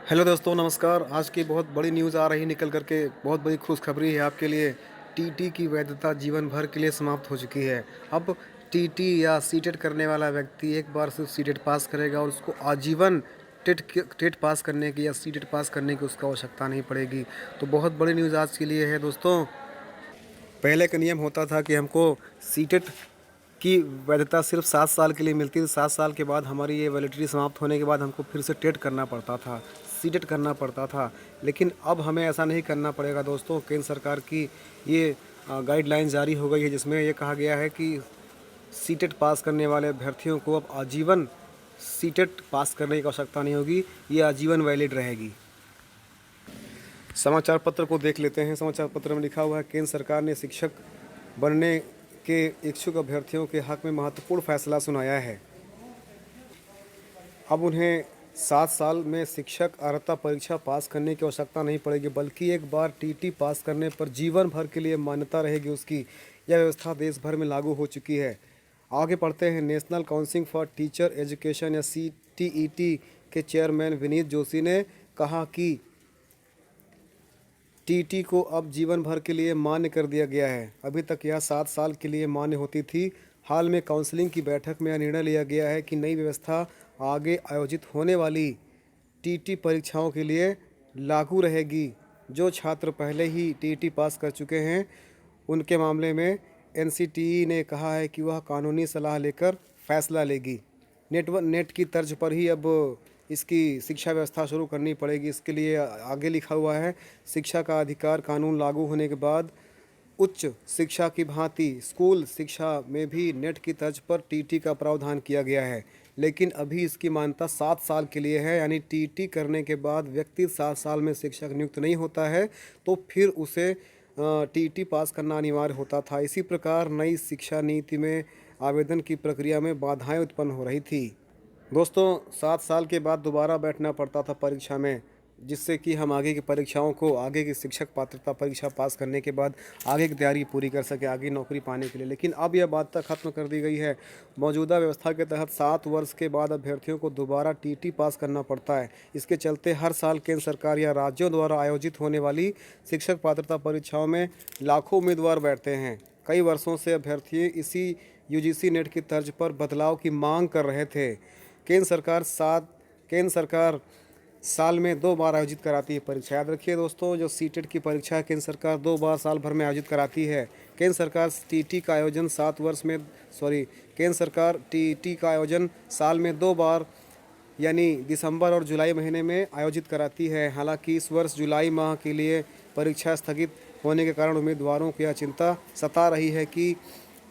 Hello दोस्तों, नमस्कार। आज की बहुत बड़ी न्यूज़ आ रही निकल कर के, बहुत बड़ी खुशखबरी है आपके लिए। टीटी की वैधता जीवन भर के लिए समाप्त हो चुकी है। अब टीटी या सीटेट करने वाला व्यक्ति एक बार सिर्फ सीटेट पास करेगा और उसको आजीवन टेट पास करने की या सीटेट पास करने की उसका आवश्यकता नहीं पड़ेगी। तो बहुत बड़ी न्यूज़ आज के लिए है दोस्तों। पहले का नियम होता था कि हमको सीटेट की वैधता सिर्फ 7 साल के लिए मिलती थी। 7 साल के बाद हमारी ये वैलिडिटी समाप्त होने के बाद हमको फिर से टेट करना पड़ता था, सीटेट करना पड़ता था। लेकिन अब हमें ऐसा नहीं करना पड़ेगा दोस्तों। केंद्र सरकार की ये गाइडलाइन जारी हो गई है, जिसमें ये कहा गया है कि सीटेट पास करने वाले अभ्यर्थियों को अब आजीवन सीटेट पास करने की आवश्यकता नहीं होगी, ये आजीवन वैलिड रहेगी। समाचार पत्र को देख लेते हैं। समाचार पत्र में लिखा हुआ है, केंद्र सरकार ने शिक्षक बनने के इच्छुक अभ्यर्थियों के हक में महत्वपूर्ण फैसला सुनाया है। अब उन्हें 7 साल में शिक्षक अर्हता परीक्षा पास करने की आवश्यकता नहीं पड़ेगी, बल्कि एक बार टीटी पास करने पर जीवन भर के लिए मान्यता रहेगी उसकी। यह व्यवस्था देश भर में लागू हो चुकी है। आगे पढ़ते हैं। National council for teacher education या CTET के चेयरमैन विनीत जोशी ने कहा कि टीटी को अब जीवन भर के लिए मान्य कर दिया गया है। अभी तक यह 7 साल के लिए मान्य होती थी। हाल में काउंसिलिंग की बैठक में यह निर्णय लिया गया है कि नई व्यवस्था आगे आयोजित होने वाली टीटी परीक्षाओं के लिए लागू रहेगी। जो छात्र पहले ही टीटी पास कर चुके हैं, उनके मामले में NCTE ने कहा है कि वह कानूनी सलाह लेकर फैसला लेगी। नेट की तर्ज पर ही अब इसकी शिक्षा व्यवस्था शुरू करनी पड़ेगी। इसके लिए आगे लिखा हुआ है, शिक्षा का अधिकार कानून लागू होने के बाद उच्च शिक्षा की भांति स्कूल शिक्षा में भी नेट की तर्ज पर टीटी का प्रावधान किया गया है। लेकिन अभी इसकी मान्यता 7 साल के लिए है, यानी टीटी करने के बाद व्यक्ति 7 साल में शिक्षक नियुक्त नहीं होता है तो फिर उसे टीटी पास करना अनिवार्य होता था। इसी प्रकार नई शिक्षा नीति में आवेदन की प्रक्रिया में बाधाएं उत्पन्न हो रही थी। दोस्तों, 7 साल के बाद दोबारा बैठना पड़ता था परीक्षा में, जिससे कि हम आगे की परीक्षाओं को, आगे की शिक्षक पात्रता परीक्षा पास करने के बाद आगे की तैयारी पूरी कर सके, आगे नौकरी पाने के लिए। लेकिन अब यह बात खत्म कर दी गई है। मौजूदा व्यवस्था के तहत 7 वर्ष के बाद अभ्यर्थियों को दोबारा टीटी पास करना पड़ता है। इसके चलते हर साल केंद्र सरकार या राज्यों द्वारा आयोजित होने वाली शिक्षक पात्रता परीक्षाओं में लाखों उम्मीदवार बैठते हैं। कई वर्षों से अभ्यर्थी इसी UGC नेट की तर्ज पर बदलाव की मांग कर रहे थे। केंद्र सरकार साल में 2 बार आयोजित कराती है परीक्षा। याद रखिए दोस्तों, जो सीटेट की परीक्षा है केंद्र सरकार 2 बार साल भर में आयोजित कराती है। केंद्र सरकार टीटी का आयोजन 7 वर्ष में केंद्र सरकार टीटी का आयोजन साल में 2 बार यानी दिसंबर और जुलाई महीने में आयोजित कराती है। हालांकि इस वर्ष जुलाई माह के लिए परीक्षा स्थगित होने के कारण उम्मीदवारों को यह चिंता सता रही है कि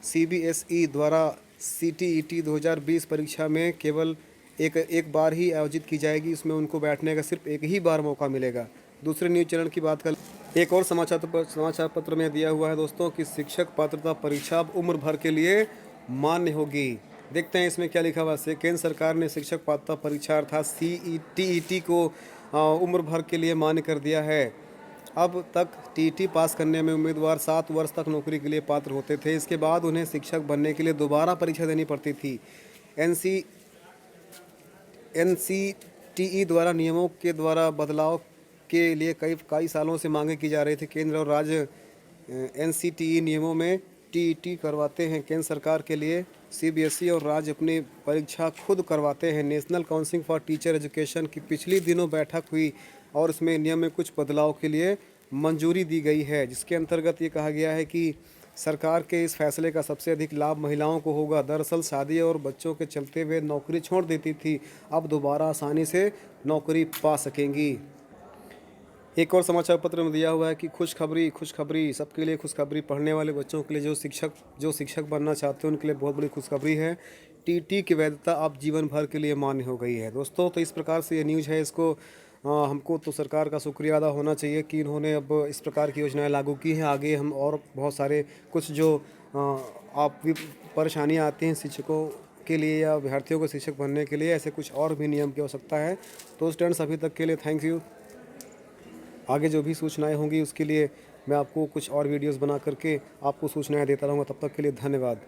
CBSE द्वारा CTET 2020 परीक्षा में केवल एक बार ही आयोजित की जाएगी। इसमें उनको बैठने का सिर्फ एक ही बार मौका मिलेगा। दूसरे न्यूज़ चैनल की बात कर, एक और समाचार पत्र में दिया हुआ है दोस्तों कि शिक्षक पात्रता परीक्षा अब उम्र भर के लिए मान्य होगी। देखते हैं इसमें क्या लिखा हुआ है। केंद्र सरकार ने शिक्षक पात्रता परीक्षा अर्थात CTET को उम्र भर के लिए मान्य कर दिया है। अब तक टीटी पास करने में उम्मीदवार 7 वर्ष तक नौकरी के लिए पात्र होते थे। इसके बाद उन्हें शिक्षक बनने के लिए दोबारा परीक्षा देनी पड़ती थी। NCTE द्वारा नियमों के द्वारा बदलाव के लिए कई सालों से मांगे की जा रही थी। केंद्र और राज्य NCTE नियमों में TET करवाते हैं। केंद्र सरकार के लिए CBSE और राज्य अपनी परीक्षा खुद करवाते हैं। National council for teacher education की पिछली दिनों बैठक हुई और इसमें नियम में कुछ बदलाव के लिए मंजूरी दी गई है, जिसके अंतर्गत ये कहा गया है कि सरकार के इस फैसले का सबसे अधिक लाभ महिलाओं को होगा। दरअसल शादी और बच्चों के चलते वे नौकरी छोड़ देती थी, अब दोबारा आसानी से नौकरी पा सकेंगी। एक और समाचार पत्र में दिया हुआ है कि खुशखबरी सबके लिए खुशखबरी, पढ़ने वाले बच्चों के लिए, जो शिक्षक बनना चाहते हैं उनके लिए बहुत बड़ी खुशखबरी है। टीटी की वैधता अब जीवन भर के लिए मान्य हो गई है दोस्तों। तो इस प्रकार से ये न्यूज़ है। इसको हमको तो सरकार का शुक्रिया अदा होना चाहिए कि इन्होंने अब इस प्रकार की योजनाएं लागू की हैं। आगे हम और बहुत सारे कुछ जो आप भी परेशानियाँ आती हैं शिक्षकों के लिए या अभ्यर्थियों को शिक्षक बनने के लिए, ऐसे कुछ और भी नियम की आवश्यकता है। तो स्टूडेंट्स, अभी तक के लिए थैंक यू। आगे जो भी सूचनाएं होंगी उसके लिए मैं आपको कुछ और वीडियोस बना करके आपको सूचनाएं देता रहूँगा। तब तक के लिए धन्यवाद।